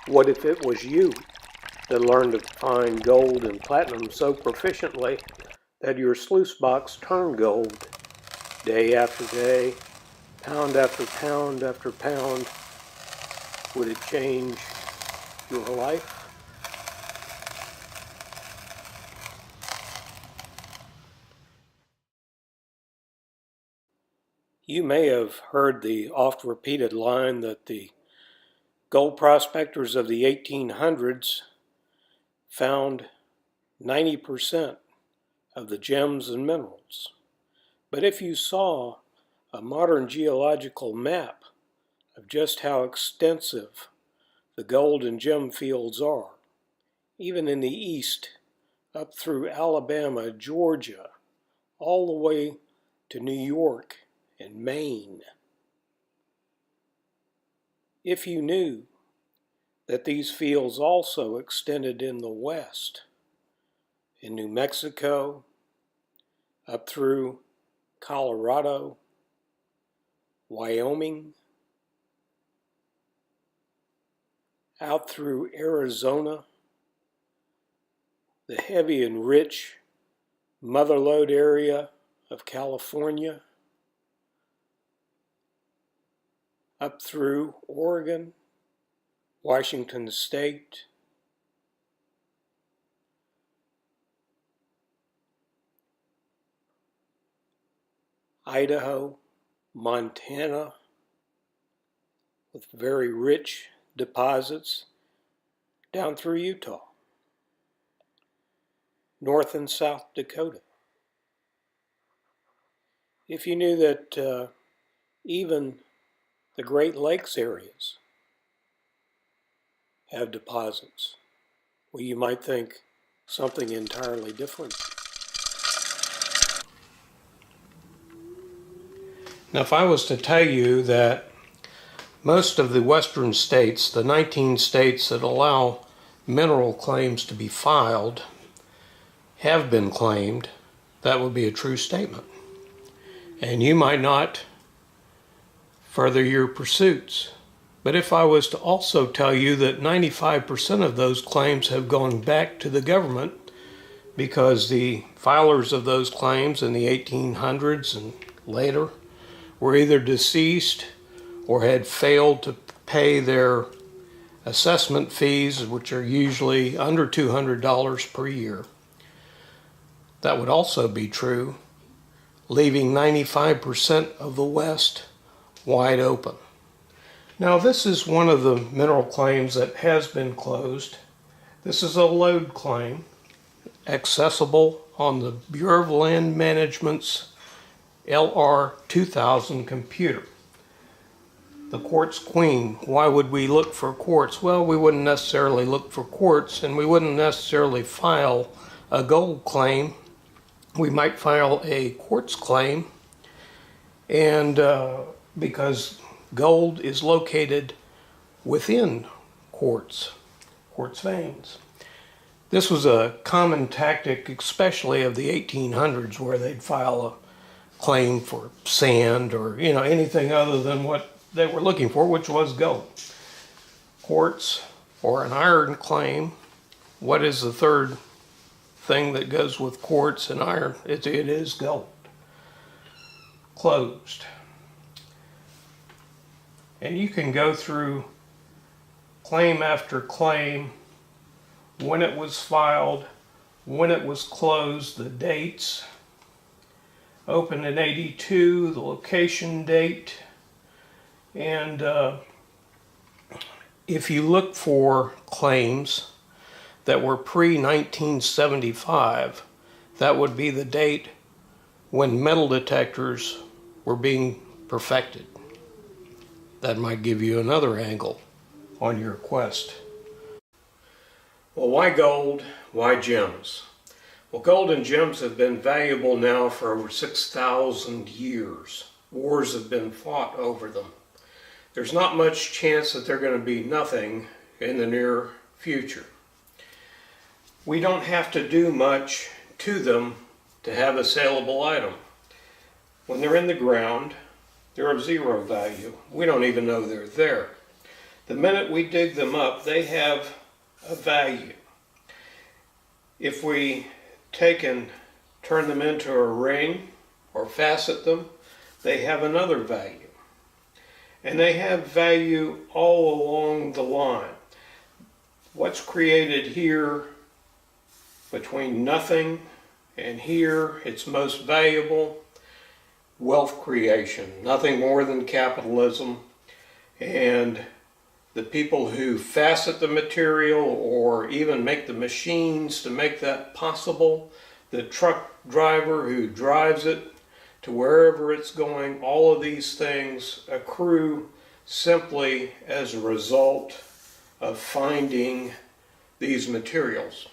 What if it was you that learned to find gold and platinum so proficiently that your sluice box turned gold day after day, pound after pound after pound? Would it change your life? You may have heard the oft-repeated line that the gold prospectors of the 1800s found 90% of the gems and minerals. But if you saw a modern geological map of just how extensive the gold and gem fields are, even in the east, up through Alabama, Georgia, all the way to New York and Maine. If you knew that these fields also extended in the west, in New Mexico, up through Colorado, Wyoming, out through Arizona, the heavy and rich mother lode area of California, up through Oregon, Washington State, Idaho, Montana, with very rich deposits, down through Utah, North and South Dakota. If you knew that even the Great Lakes areas have deposits, well, you might think something entirely different. Now, if I was to tell you that most of the western states, the 19 states that allow mineral claims to be filed, have been claimed, that would be a true statement. And you might not further your pursuits. But if I was to also tell you that 95% of those claims have gone back to the government because the filers of those claims in the 1800s and later were either deceased or had failed to pay their assessment fees, which are usually under $200 per year, that would also be true, leaving 95% of the West wide open. Now, this is one of the mineral claims that has been closed. This is a lode claim, accessible on the Bureau of Land Management's LR 2000 computer. The quartz queen. Why would we look for quartz? Well, we wouldn't necessarily look for quartz, and we wouldn't necessarily file a gold claim. We might file a quartz claim, and because gold is located within quartz veins. This was a common tactic, especially of the 1800s, where they'd file a claim for sand or anything other than what they were looking for, which was gold. Quartz or an iron claim. What is the third thing that goes with quartz and iron? It is gold. Closed. And you can go through claim after claim, when it was filed, when it was closed, the dates, opened in '82, the location date, and if you look for claims that were pre-1975, that would be the date when metal detectors were being perfected. That might give you another angle on your quest. Well, why gold? Why gems? Well, gold and gems have been valuable now for over 6,000 years. Wars have been fought over them. There's not much chance that they're going to be nothing in the near future. We don't have to do much to them to have a saleable item. When they're in the ground, they're of zero value. We don't even know they're there. The minute we dig them up, they have a value. If we take and turn them into a ring or facet them, they have another value. And they have value all along the line. What's created here between nothing and here, it's most valuable, wealth creation, nothing more than capitalism. And the people who facet the material or even make the machines to make that possible, the truck driver who drives it to wherever it's going, all of these things accrue simply as a result of finding these materials.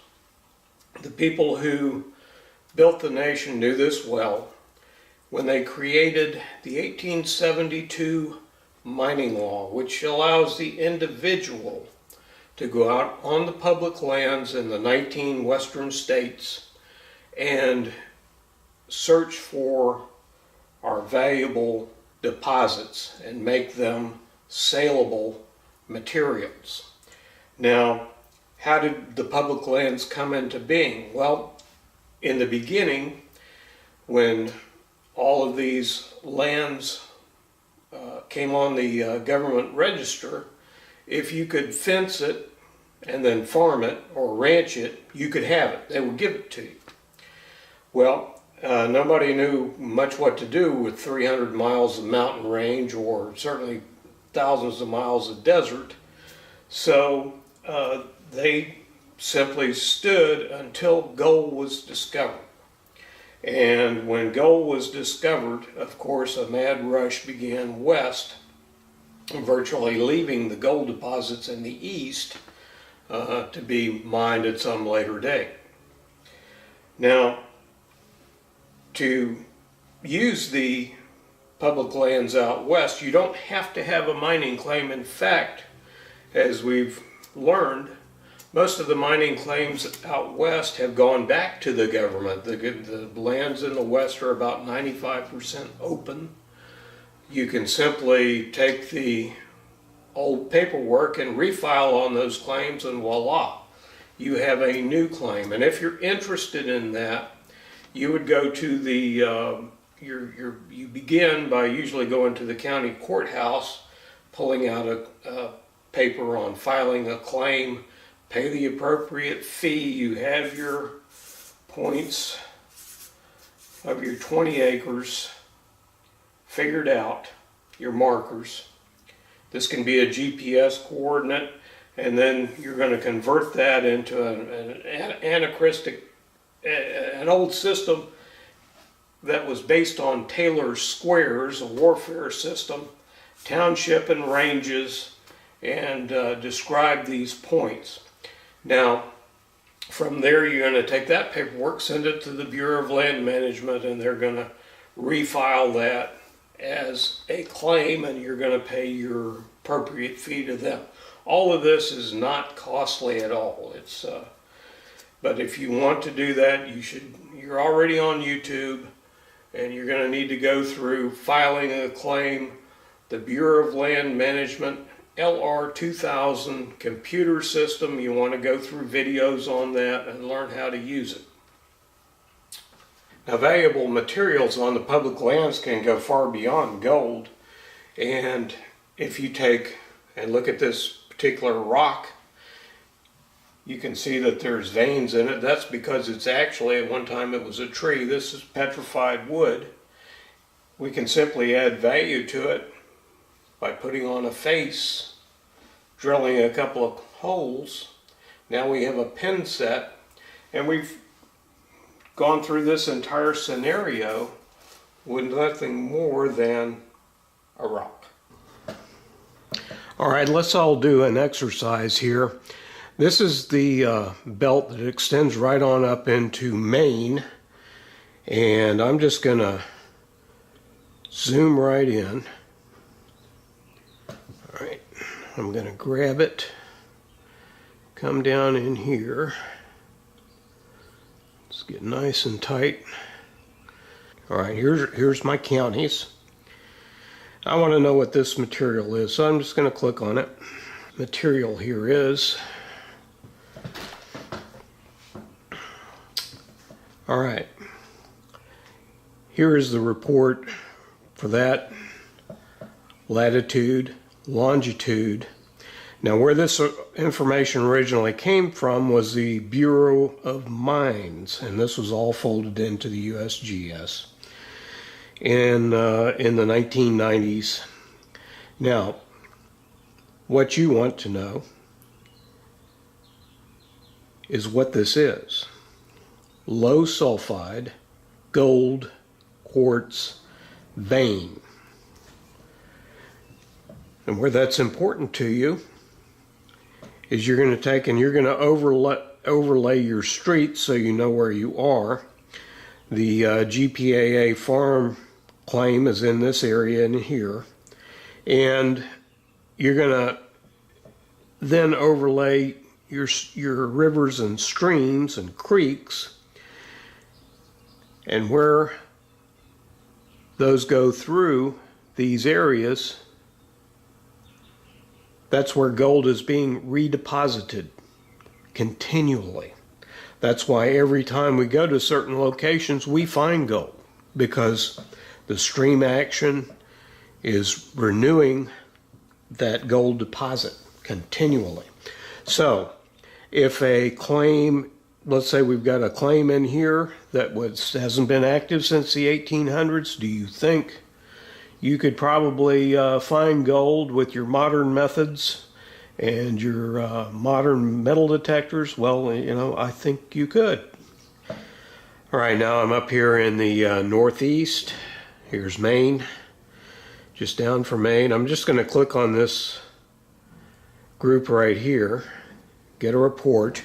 The people who built the nation knew this well when they created the 1872 mining law, which allows the individual to go out on the public lands in the 19 western states and search for our valuable deposits and make them saleable materials. Now, how did the public lands come into being? Well, in the beginning, when all of these lands came on the government register, if you could fence it and then farm it or ranch it, you could have it. They would give it to you. Well, nobody knew much what to do with 300 miles of mountain range or certainly thousands of miles of desert. So they simply stood until gold was discovered. And when gold was discovered, of course, a mad rush began west, virtually leaving the gold deposits in the east to be mined at some later date. Now, to use the public lands out west, you don't have to have a mining claim. In fact, as we've learned, most of the mining claims out west have gone back to the government. The lands in the west are about 95% open. You can simply take the old paperwork and refile on those claims, and voila, you have a new claim. And if you're interested in that, you would go to the, you begin by usually going to the county courthouse, pulling out a paper on filing a claim, pay the appropriate fee, you have your points of your 20 acres figured out, your markers. This can be a GPS coordinate, and then you're going to convert that into an anachronistic, an old system that was based on Taylor's squares, a warfare system, township and ranges, and describe these points. Now, from there you're going to take that paperwork, send it to the Bureau of Land Management, and they're going to refile that as a claim, and you're going to pay your appropriate fee to them. All of this is not costly at all. It's but if you want to do that, you're already on YouTube, and you're going to need to go through filing a claim, the Bureau of Land Management LR 2000 computer system. You want to go through videos on that and learn how to use it. Now, valuable materials on the public lands can go far beyond gold, and if you take and look at this particular rock, you can see that there's veins in it. That's because it's actually, at one time it was a tree. This is petrified wood. We can simply add value to it by putting on a face, drilling a couple of holes. Now we have a pin set, and we've gone through this entire scenario with nothing more than a rock. All right, let's all do an exercise here. This is the belt that extends right on up into Maine, and I'm just going to zoom right in. All right, I'm going to grab it, come down in here. Let's get nice and tight. All right, here's my counties. I want to know what this material is, so I'm just going to click on it. material here is. All right, here is the report for that latitude, longitude. Now, where this information originally came from was the Bureau of Mines, and this was all folded into the USGS in the 1990s. Now, what you want to know is what this is. Low sulfide gold quartz vein. And where that's important to you is you're going to take and you're going to overlay your street so you know where you are. The GPAA farm claim is in this area in here, and you're going to then overlay your rivers and streams and creeks, and where those go through these areas, that's where gold is being redeposited continually. That's why every time we go to certain locations, we find gold, because the stream action is renewing that gold deposit continually. So if a claim, let's say we've got a claim in here that hasn't been active since the 1800s, do you think you could probably find gold with your modern methods and your modern metal detectors? Well, you know, I think you could. All right, now I'm up here in the northeast. Here's Maine, just down from Maine. I'm just going to click on this group right here, get a report.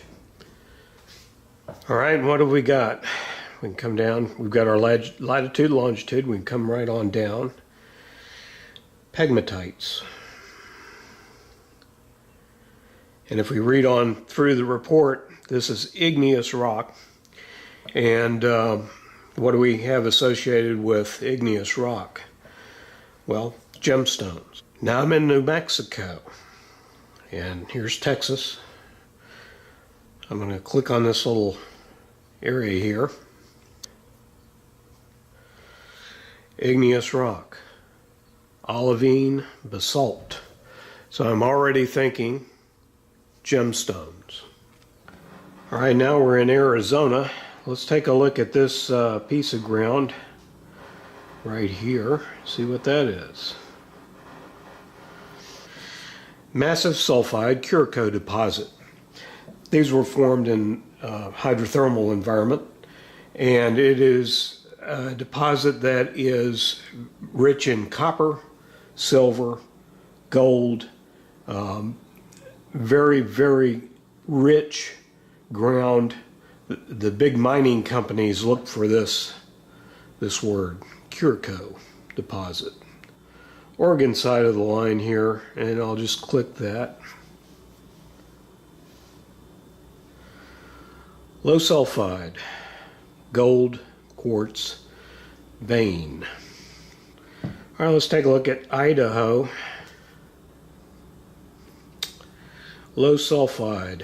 All right, what have we got? We can come down. We've got our latitude, longitude. We can come right on down. Pegmatites. And if we read on through the report, this is igneous rock. And what do we have associated with igneous rock? Well, gemstones. Now I'm in New Mexico, and here's Texas. I'm going to click on this little area here. Igneous rock. Olivine basalt. So I'm already thinking gemstones. All right, now we're in Arizona. Let's take a look at this piece of ground right here. See what that is. Massive sulfide Curaçao deposit. These were formed in hydrothermal environment, and it is a deposit that is rich in copper, silver, gold, very, very rich ground. The big mining companies look for this word, Curaçao deposit. Oregon side of the line here, and I'll just click that. Low sulfide, gold, quartz, vein. All right, let's take a look at Idaho. Low sulfide,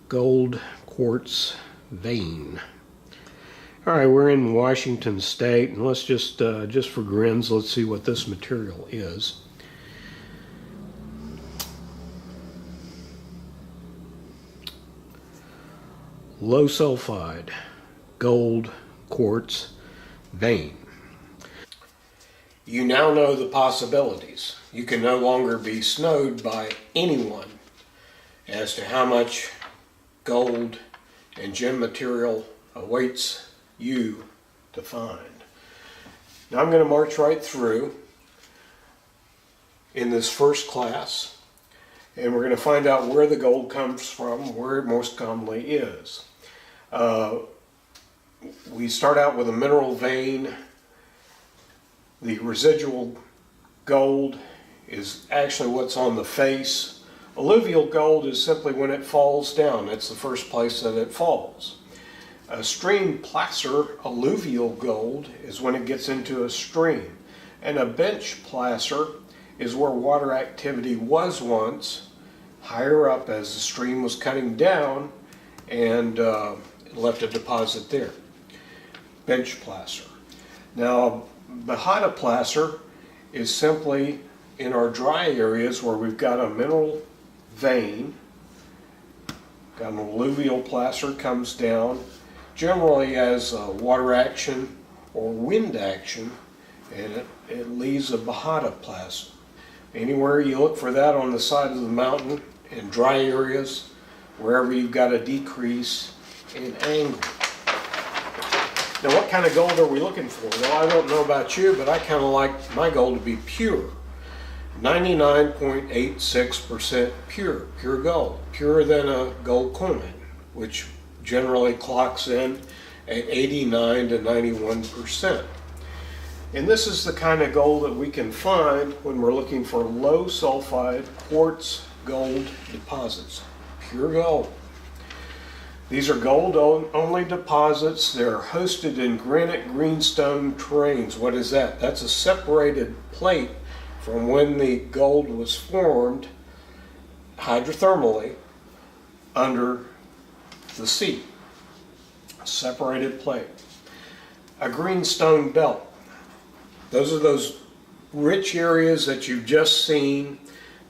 gold, quartz, vein. All right, we're in Washington State, and let's just for grins, let's see what this material is. Low sulfide, gold, quartz, vein. You now know the possibilities. You can no longer be snowed by anyone as to how much gold and gem material awaits you to find. Now I'm going to march right through in this first class, and we're going to find out where the gold comes from, where it most commonly is. We start out with a mineral vein. The residual gold is actually what's on the face. Alluvial gold is simply when it falls down. That's the first place that it falls. A stream placer alluvial gold is when it gets into a stream. And a bench placer is where water activity was once higher up as the stream was cutting down and left a deposit there. Bench placer. Now, Bahada placer is simply in our dry areas where we've got a mineral vein, got an alluvial placer comes down, generally as water action or wind action, and it leaves a Bahada placer. Anywhere you look for that on the side of the mountain, in dry areas, wherever you've got a decrease in angle. Now, what kind of gold are we looking for? Well, I don't know about you, but I kind of like my gold to be pure. 99.86% pure gold, purer than a gold coin, which generally clocks in at 89 to 91%. And this is the kind of gold that we can find when we're looking for low sulfide quartz gold deposits, pure gold. These are gold-only deposits. They're hosted in granite greenstone terrains. What is that? That's a separated plate from when the gold was formed hydrothermally under the sea. A separated plate. A greenstone belt. Those are those rich areas that you've just seen.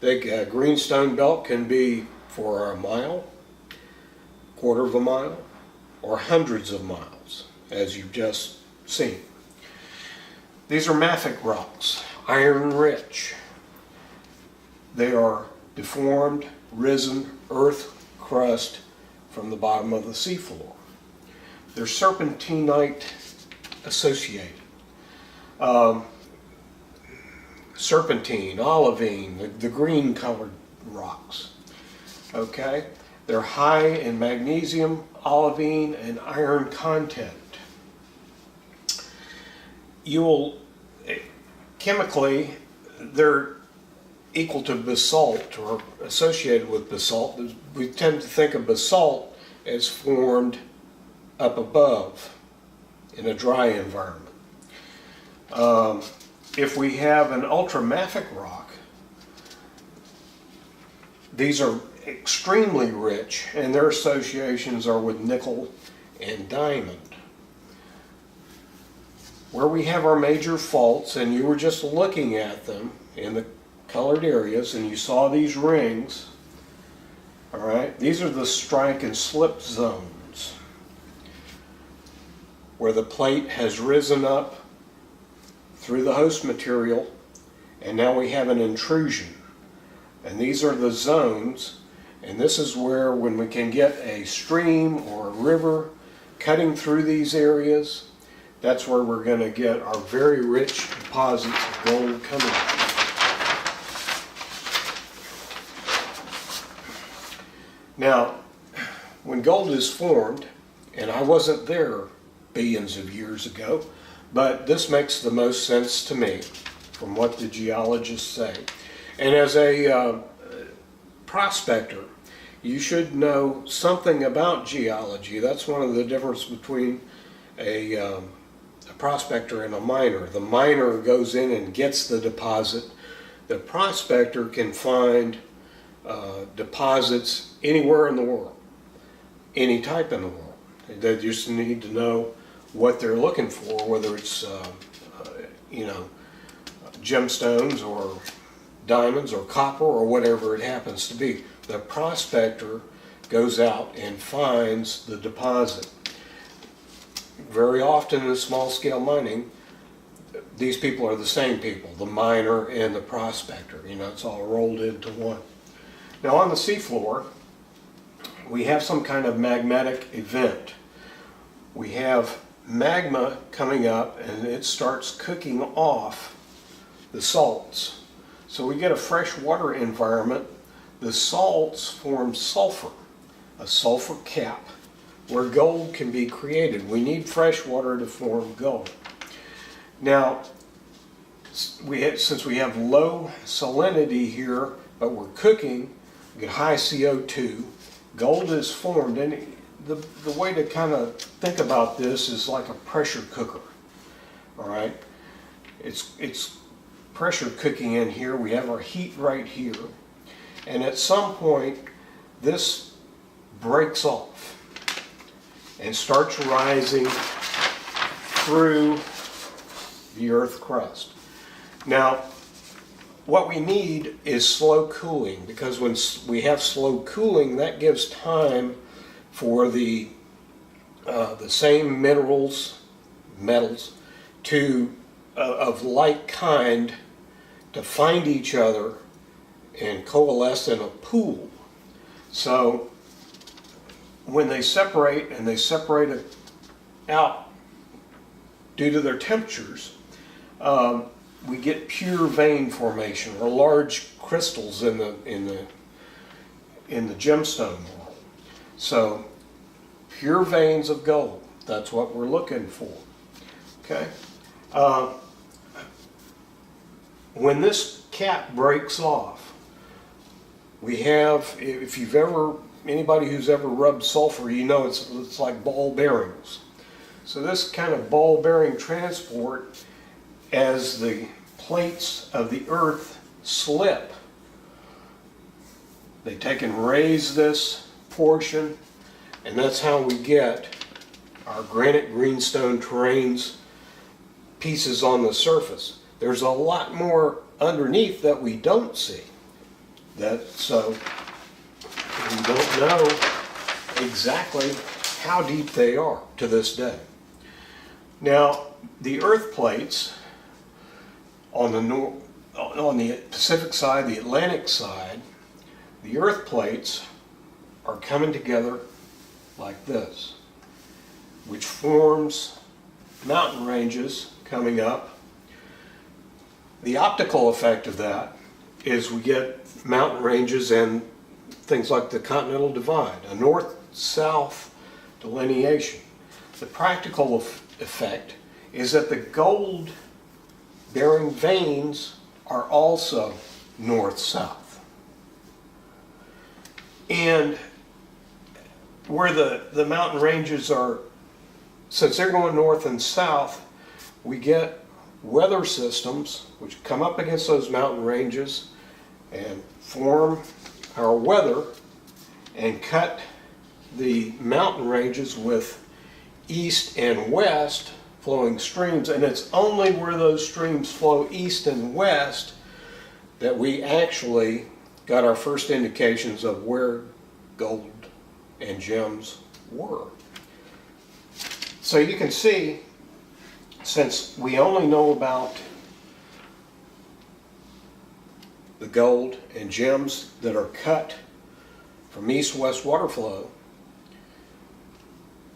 The greenstone belt can be for a mile, quarter of a mile, or hundreds of miles, as you've just seen. These are mafic rocks, iron rich. They are deformed, risen earth crust from the bottom of the seafloor. They're serpentinite associated. Serpentine, olivine, the green colored rocks. Okay? They're high in magnesium, olivine, and iron content. Chemically, they're equal to basalt or associated with basalt. We tend to think of basalt as formed up above in a dry environment. If we have an ultramafic rock, these are extremely rich, and their associations are with nickel and diamond. Where we have our major faults, and you were just looking at them in the colored areas, and you saw these rings, all right, these are the strike and slip zones, where the plate has risen up through the host material, and now we have an intrusion. And these are the zones, and this is where, when we can get a stream or a river cutting through these areas, that's where we're going to get our very rich deposits of gold coming. Now, when gold is formed, and I wasn't there billions of years ago, but this makes the most sense to me from what the geologists say. And as a prospector, you should know something about geology. That's one of the differences between a prospector and a miner. The miner goes in and gets the deposit. The prospector can find deposits anywhere in the world, any type in the world. They just need to know what they're looking for, whether it's gemstones or diamonds or copper or whatever it happens to be. The prospector goes out and finds the deposit. Very often in small-scale mining, these people are the same people, the miner and the prospector. It's all rolled into one. Now, on the seafloor, we have some kind of magmatic event. We have magma coming up, and it starts cooking off the salts. So we get a freshwater environment. The salts form sulfur, a sulfur cap, where gold can be created. We need fresh water to form gold. Now, since we have low salinity here, but we're cooking, we get high CO2, gold is formed. And the way to kind of think about this is like a pressure cooker. All right? It's pressure cooking in here. We have our heat right here. And at some point, this breaks off and starts rising through the Earth crust. Now, what we need is slow cooling, because when we have slow cooling, that gives time for the same metals of like kind to find each other and coalesce in a pool. So when they separate, and they separate it out due to their temperatures, we get pure vein formation, or large crystals in the gemstone world. So pure veins of gold, that's what we're looking for. Okay. When this cap breaks off, we have, if you've ever, anybody who's ever rubbed sulfur, you know it's like ball bearings. So this kind of ball bearing transport, as the plates of the Earth slip, they take and raise this portion, and that's how we get our granite greenstone terrains pieces on the surface. There's a lot more underneath that we don't see. So we don't know exactly how deep they are to this day. Now, the earth plates on the Pacific side, the Atlantic side, the earth plates are coming together like this, which forms mountain ranges coming up. The optical effect of that is we get mountain ranges and things like the Continental Divide, a north-south delineation. The practical effect is that the gold-bearing veins are also north-south. And where the mountain ranges are, since they're going north and south, we get weather systems which come up against those mountain ranges and form our weather and cut the mountain ranges with east and west flowing streams. And it's only where those streams flow east and west that we actually got our first indications of where gold and gems were. So you can see, since we only know about the gold and gems that are cut from east-west water flow,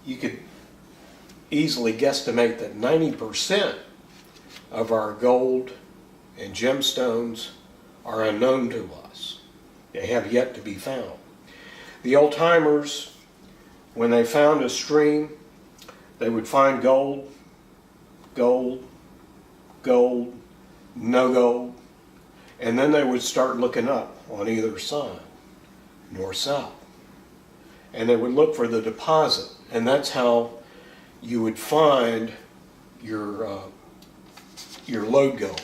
you could easily guesstimate that 90% of our gold and gemstones are unknown to us. They have yet to be found. The old-timers, when they found a stream, they would find gold, gold, gold, no gold, and then they would start looking up on either side, north-south, and they would look for the deposit, and that's how you would find your lode gold,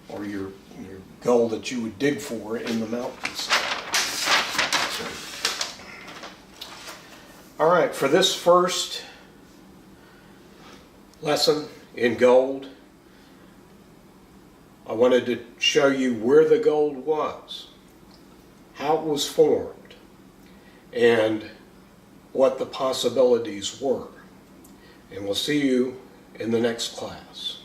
or your gold that you would dig for in the mountains. All right, for this first lesson in gold, I wanted to show you where the gold was, how it was formed, and what the possibilities were. And we'll see you in the next class.